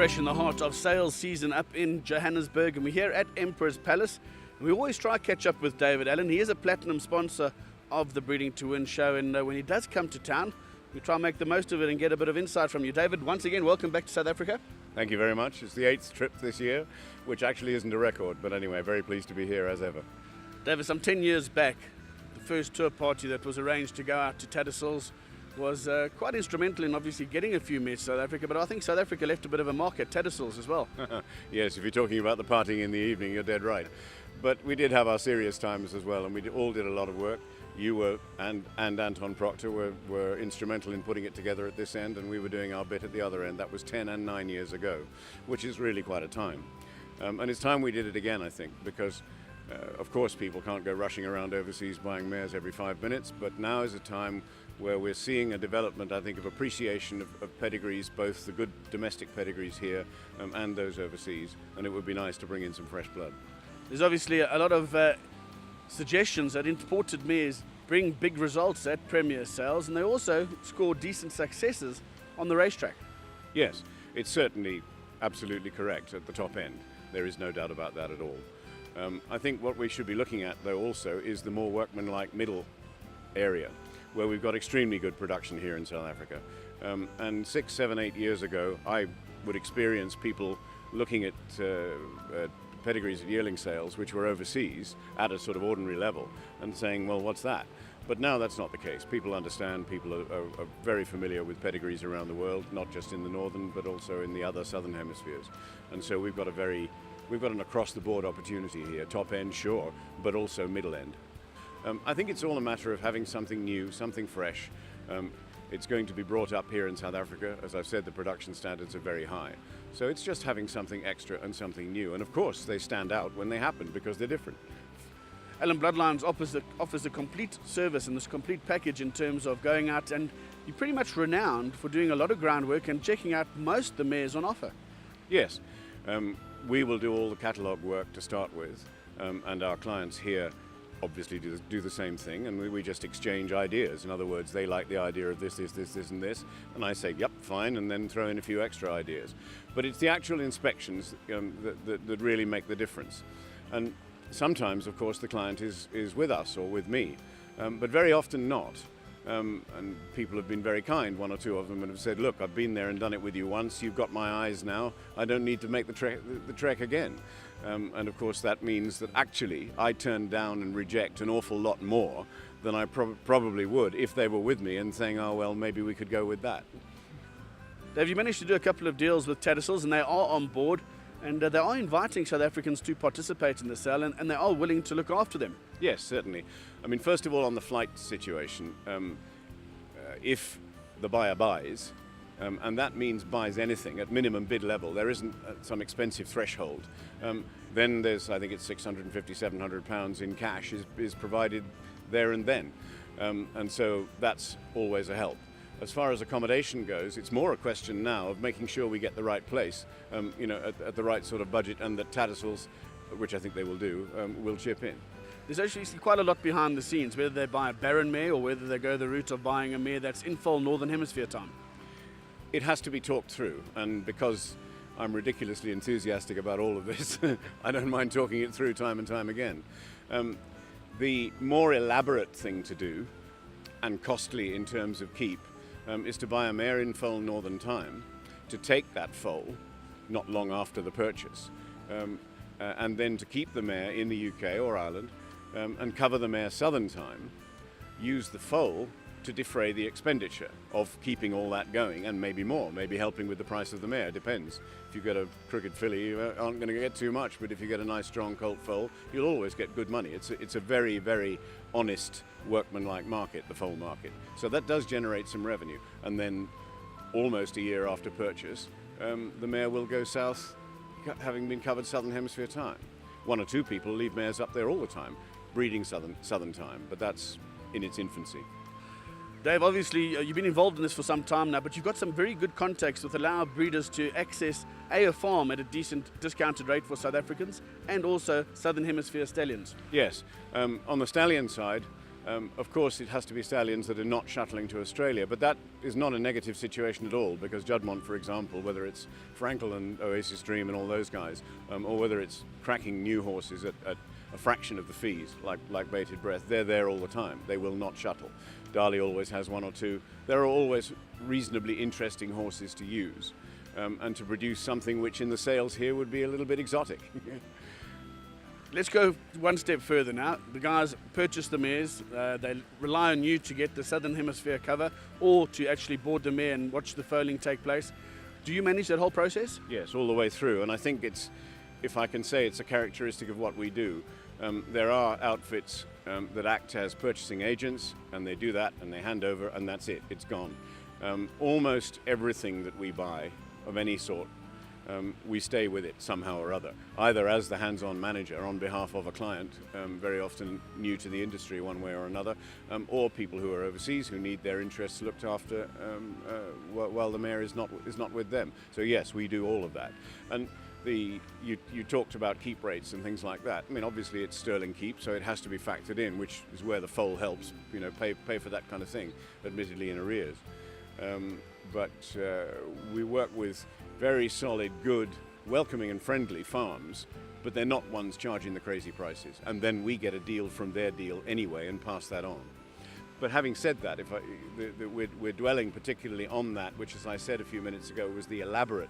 fresh in the heart of sales season up in Johannesburg, and we're here at Emperor's Palace. We always try to catch up with David Allan. He is a platinum sponsor of the Breeding to Win show, and when he does come to town, we try and make the most of it and get a bit of insight from you. David, once again, welcome back to South Africa. Thank you very much. It's the 8th trip this year, which actually isn't a record, but anyway, very pleased to be here as ever. David, some 10 years back, the first tour party that was arranged to go out to Tattersalls was quite instrumental in obviously getting a few mares to South Africa, but I think South Africa left a bit of a mark at Tattersalls as well. Yes, if you're talking about the partying in the evening, you're dead right. But we did have our serious times as well, and we all did a lot of work. You were, and Anton Proctor were instrumental in putting it together at this end, and we were doing our bit at the other end. That was 10 and 9 years ago, which is really quite a time. And it's time we did it again, I think, because of course people can't go rushing around overseas buying mares every 5 minutes, but now is a time where we're seeing a development, I think, of appreciation of pedigrees, both the good domestic pedigrees here and those overseas, and it would be nice to bring in some fresh blood. There's obviously a lot of suggestions that imported mares bring big results at Premier sales, and they also score decent successes on the racetrack. Yes, it's certainly absolutely correct at the top end. There is no doubt about that at all. I think what we should be looking at, though, also is the more workmanlike middle area, where we've got extremely good production here in South Africa. And 6, 7, 8 years ago, I would experience people looking at pedigrees at yearling sales, which were overseas at a sort of ordinary level, and saying, well, what's that? But now that's not the case. People understand, people are very familiar with pedigrees around the world, not just in the northern, but also in the other southern hemispheres. And so we've got an across-the-board opportunity here, top end, sure, but also middle end. I think it's all a matter of having something new, something fresh. It's going to be brought up here in South Africa. As I've said, the production standards are very high. So it's just having something extra and something new. And of course, they stand out when they happen because they're different. Allan Bloodlines offers a complete service and this complete package in terms of going out, and you're pretty much renowned for doing a lot of groundwork and checking out most of the mares on offer. Yes, we will do all the catalogue work to start with, and our clients here obviously do the same thing, and we just exchange ideas. In other words, they like the idea of this, and this, and I say, yep, fine, and then throw in a few extra ideas. But it's the actual inspections that really make the difference. And sometimes, of course, the client is with us or with me, but very often not. And people have been very kind, one or two of them, and have said, look, I've been there and done it with you once, you've got my eyes now, I don't need to make the trek again. And of course that means that actually I turn down and reject an awful lot more than I probably would if they were with me and saying, oh well, maybe we could go with that. Dave, you managed to do a couple of deals with Tattersalls, and they are on board, and they are inviting South Africans to participate in the sale, and they are willing to look after them. Yes, certainly. I mean, first of all, on the flight situation, if the buyer buys, and that means buys anything at minimum bid level, there isn't some expensive threshold, then there's, I think it's £650, £700 in cash is provided there and then. And so that's always a help. As far as accommodation goes, it's more a question now of making sure we get the right place, at the right sort of budget, and that Tattersalls, which I think they will do, will chip in. There's actually quite a lot behind the scenes, whether they buy a barren mare or whether they go the route of buying a mare that's in full Northern Hemisphere time. It has to be talked through, and because I'm ridiculously enthusiastic about all of this, I don't mind talking it through time and time again. The more elaborate thing to do, and costly in terms of keep, is to buy a mare in foal Northern time, to take that foal not long after the purchase, and then to keep the mare in the UK or Ireland, and cover the mare Southern time, use the foal to defray the expenditure of keeping all that going, and maybe more, maybe helping with the price of the mare, depends. If you get a crooked filly, you aren't going to get too much, but if you get a nice strong colt foal, you'll always get good money. It's a very, very honest, workmanlike market, the foal market. So that does generate some revenue, and then almost a year after purchase, the mare will go south, having been covered Southern Hemisphere time. One or two people leave mares up there all the time, breeding Southern time, but that's in its infancy. Dave, obviously you've been involved in this for some time now, but you've got some very good contacts that allow breeders to access a farm at a decent discounted rate for South Africans and also Southern Hemisphere stallions. Yes, on the stallion side, Of course, it has to be stallions that are not shuttling to Australia, but that is not a negative situation at all, because Juddmonte, for example, whether it's Frankel and Oasis Dream and all those guys, or whether it's cracking new horses at a fraction of the fees, like Bated Breath, they're there all the time. They will not shuttle. Dali always has one or two. There are always reasonably interesting horses to use, and to produce something which in the sales here would be a little bit exotic. Let's go one step further now. The guys purchase the mares. They rely on you to get the Southern Hemisphere cover, or to actually board the mare and watch the foaling take place. Do you manage that whole process? Yes, all the way through. And I think it's, if I can say, it's a characteristic of what we do. There are outfits that act as purchasing agents, and they do that and they hand over, and that's it. It's gone. Almost everything that we buy of any sort, we stay with it somehow or other, either as the hands-on manager on behalf of a client, very often new to the industry one way or another, or people who are overseas who need their interests looked after while the mare is not with them. So yes, we do all of that. And you talked about keep rates and things like that. I mean, obviously it's sterling keep, so it has to be factored in, which is where the foal helps, pay for that kind of thing, admittedly in arrears. But we work with very solid, good, welcoming and friendly farms, but they're not ones charging the crazy prices. And then we get a deal from their deal anyway and pass that on. But having said that, we're dwelling particularly on that, which, as I said a few minutes ago, was the elaborate,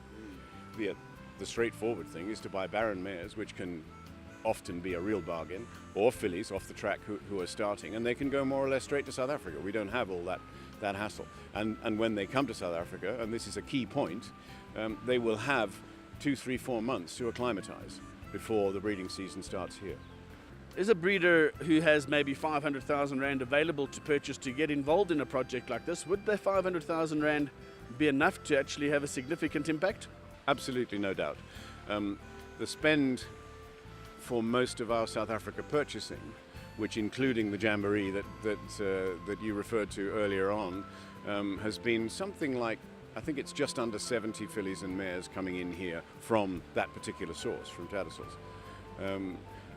the straightforward thing is to buy barren mares, which can often be a real bargain, or fillies off the track who are starting, and they can go more or less straight to South Africa. We don't have all that hassle. And when they come to South Africa, and this is a key point, they will have 2, 3, 4 months to acclimatise before the breeding season starts here. Is a breeder who has maybe 500,000 Rand available to purchase to get involved in a project like this, would their 500,000 Rand be enough to actually have a significant impact? Absolutely, no doubt. The spend for most of our South Africa purchasing, which including the jamboree that you referred to earlier on, has been something like, I think it's just under 70 fillies and mares coming in here from that particular source, from Tattersalls.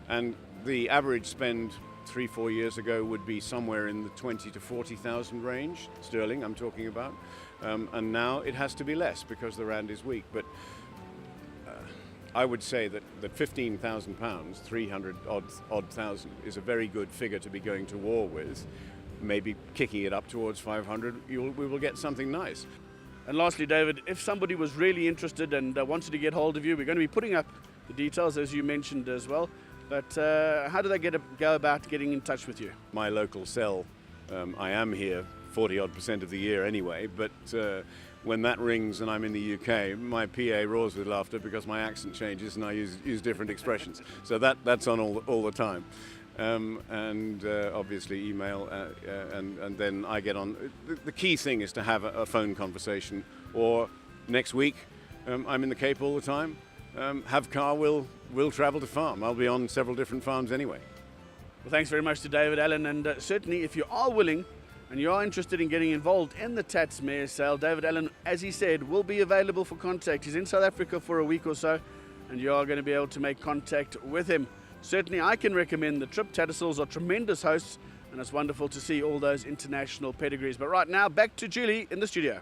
And the average spend 3-4 years ago would be somewhere in the 20 to 40,000 range, sterling I'm talking about. And now it has to be less because the Rand is weak. But I would say that £15,000, 300 odd thousand, is a very good figure to be going to war with. Maybe kicking it up towards 500, we will get something nice. And lastly, David, if somebody was really interested and wanted to get hold of you, we're going to be putting up the details, as you mentioned as well. But how do they go about getting in touch with you? My local cell, I am here 40-odd% of the year anyway, but when that rings and I'm in the UK, my PA roars with laughter because my accent changes and I use different expressions. So that's on all the time. And obviously email, and then I get on. The key thing is to have a phone conversation, or next week, I'm in the Cape all the time. Have car, we'll travel to farm. I'll be on several different farms anyway. Well, thanks very much to David Allan, and certainly if you are willing and you are interested in getting involved in the Tats Mare sale, David Allan, as he said, will be available for contact. He's in South Africa for a week or so, and you are going to be able to make contact with him. Certainly I can recommend the trip. Tattersalls are tremendous hosts, and it's wonderful to see all those international pedigrees. But right now, back to Julie in the studio.